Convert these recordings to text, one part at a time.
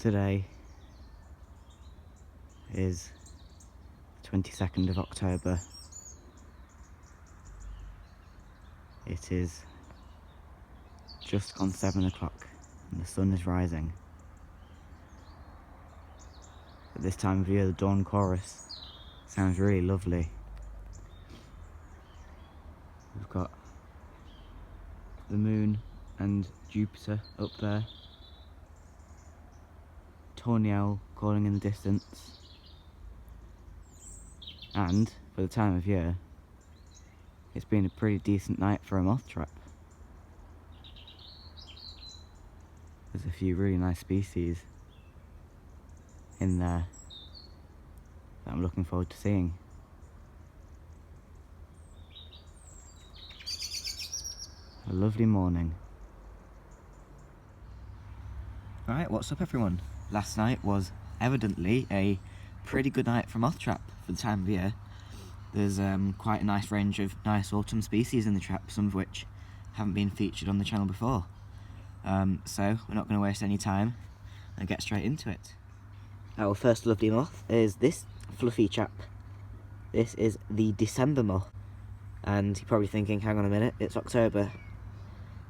Today is 22nd of October. It is just gone 7 o'clock and the sun is rising. At this time of year the dawn chorus sounds really lovely. We've got the moon and Jupiter up there, tawny owl calling in the distance, and for the time of year it's been a pretty decent night for a moth trap. There's a few really nice species in there that I'm looking forward to seeing. A lovely morning. Right, what's up everyone? Last night was evidently a pretty good night for moth trap for the time of year. There's quite a nice range of nice autumn species in the trap, some of which haven't been featured on the channel before. So we're not going to waste any time and get straight into it. Our first lovely moth is this fluffy chap. This is the December moth. And you're probably thinking, hang on a minute, it's October.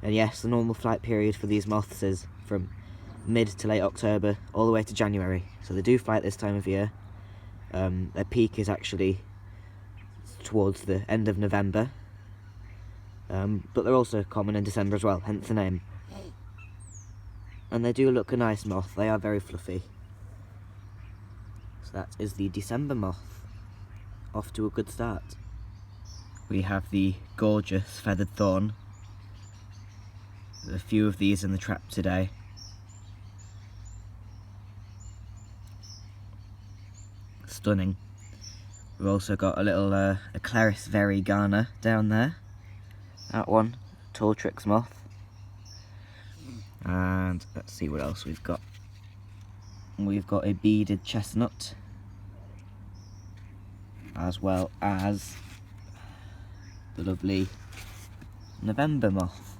And yes, the normal flight period for these moths is from mid to late October all the way to January. So they do fly at this time of year. Their peak is actually towards the end of November. But they're also common in December as well, hence the name. And they do look a nice moth, they are very fluffy. So that is the December moth. Off to a good start. We have the gorgeous feathered thorn. There's a few of these in the trap today. Stunning. We've also got a little Eclaris variegana down there. That one, Talltrix moth. And let's see what else we've got. We've got a beaded chestnut, as well as the lovely November moth.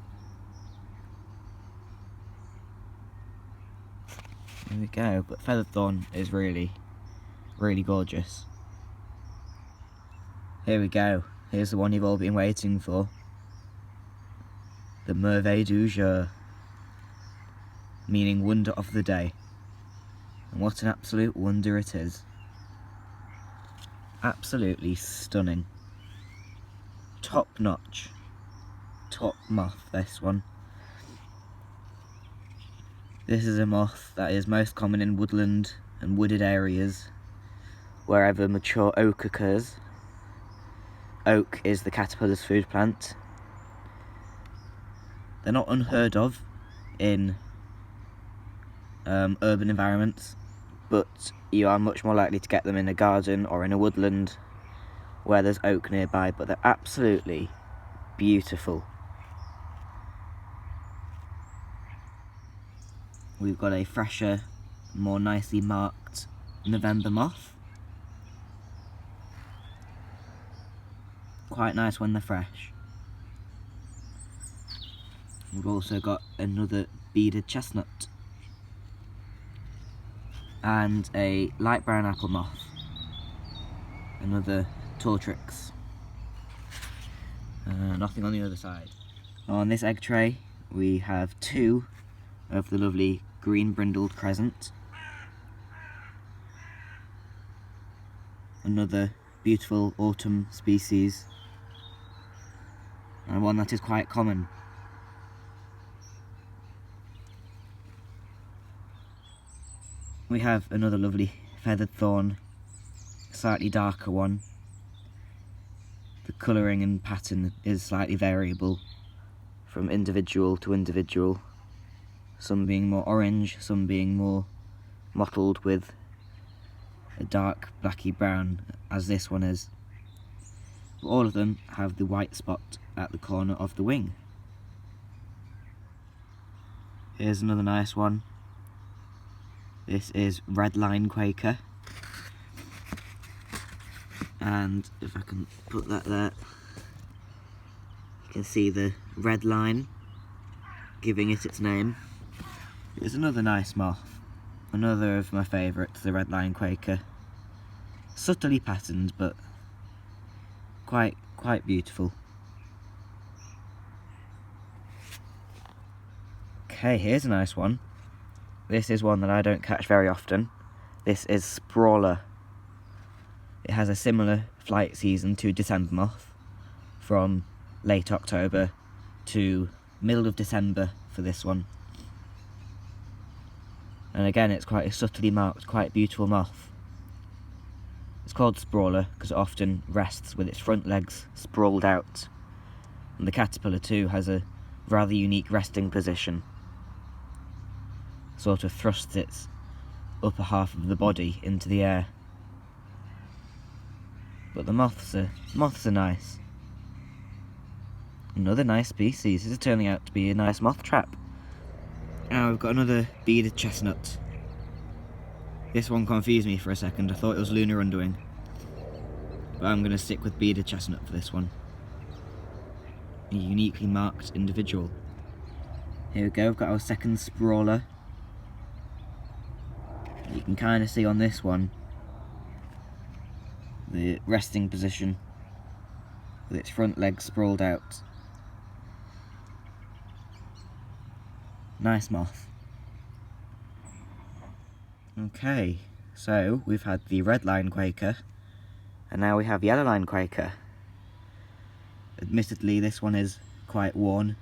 There we go, but feathered thorn is really gorgeous. Here we go, here's the one you've all been waiting for. The merveille du jour, meaning wonder of the day. And what an absolute wonder it is. Absolutely stunning. Top notch. Top moth, this one. This is a moth that is most common in woodland and wooded areas, wherever mature oak occurs. Oak is the caterpillar's food plant. They're not unheard of in urban environments, but you are much more likely to get them in a garden or in a woodland where there's oak nearby, but they're absolutely beautiful. We've got a fresher, more nicely marked November moth. Quite nice when they're fresh. We've also got another beaded chestnut and a light brown apple moth, another Talltrix. Nothing on the other side. On this egg tray we have two of the lovely green brindled crescent, another beautiful autumn species, and one that is quite common. We have another lovely feathered thorn, slightly darker one. The colouring and pattern is slightly variable from individual to individual, some being more orange, some being more mottled with a dark blacky brown, as this one is. But all of them have the white spot at the corner of the wing. Here's another nice one. This is Redline Quaker, and if I can put that there, you can see the red line giving it its name. It's another nice moth, Another of my favourites, the red line quaker. Subtly patterned, but quite beautiful. Okay, here's a nice one. This is one that I don't catch very often. This is Sprawler. It has a similar flight season to December moth, from late October to middle of December for this one. And again, it's quite a subtly marked, quite beautiful moth. It's called Sprawler because it often rests with its front legs sprawled out. And the caterpillar too has a rather unique resting position. Sort of thrusts its upper half of the body into the air. But the moths are nice. Another nice species. This is turning out to be a nice moth trap. Now we've got another beaded chestnut. This one confused me for a second. I thought it was lunar undoing. But I'm going to stick with beaded chestnut for this one. A uniquely marked individual. Here we go, we've got our second sprawler. You can kind of see on this one the resting position with its front legs sprawled out. Nice moth. Okay, so we've had the red line quaker and now we have yellow line quaker. Admittedly, this one is quite worn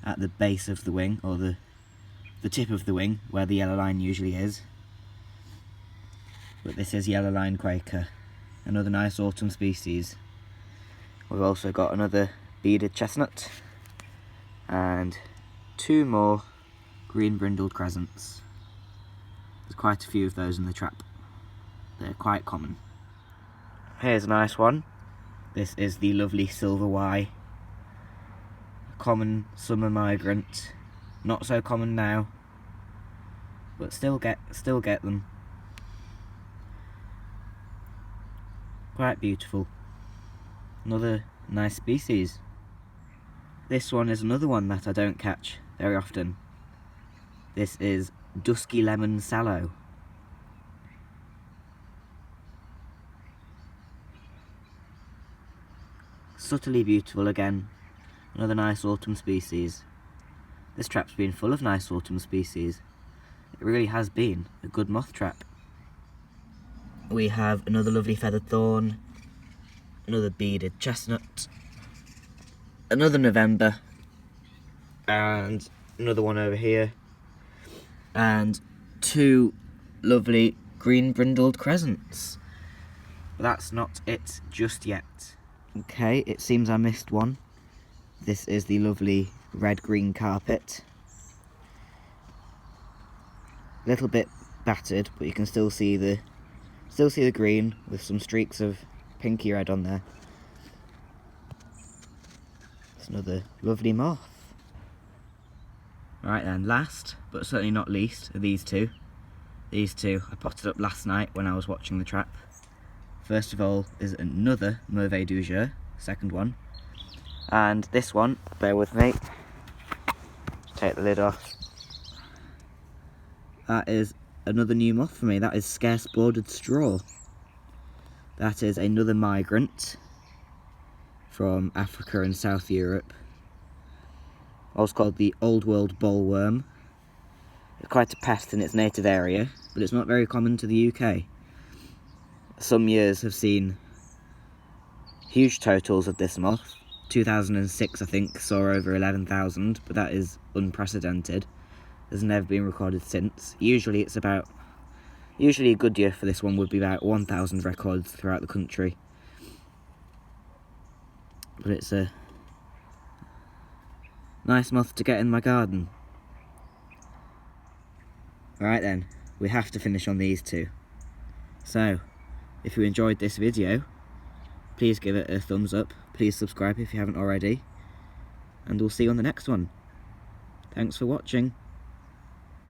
at the base of the wing, or the tip of the wing where the yellow line usually is. But this is yellow line quaker, another nice autumn species. We've also got another beaded chestnut and two more green brindled crescents. There's quite a few of those in the trap. They're quite common. Here's a nice one. This is the lovely silver Y. Common summer migrant. Not so common now, but still get them. Quite beautiful. Another nice species. This one is another one that I don't catch very often. This is dusky lemon sallow. Subtly beautiful again. Another nice autumn species. This trap's been full of nice autumn species. It really has been a good moth trap. We have another lovely feathered thorn, another beaded chestnut, another November, and another one over here, and two lovely green brindled crescents. But that's not it just yet. Okay, it seems I missed one. This is the lovely red-green carpet. A little bit battered, but you can still see the green with some streaks of pinky red on there. It's another lovely moth. Right then, last but certainly not least are these two. These two I potted up last night when I was watching the trap. First of all is another Merveille du Jour, second one. And this one, bear with me, just take the lid off. That is another new moth for me. That is scarce bordered straw. That is another migrant from Africa and South Europe. Also called the Old World bollworm. It's quite a pest in its native area, but it's not very common to the UK. Some years have seen huge totals of this moth. 2006, I think, saw over 11,000, but that is unprecedented. There's never been recorded since. Usually a good year for this one would be about 1,000 records throughout the country. But it's a nice moth to get in my garden. Alright then, we have to finish on these two. So, if you enjoyed this video, please give it a thumbs up. Please subscribe if you haven't already. And we'll see you on the next one. Thanks for watching.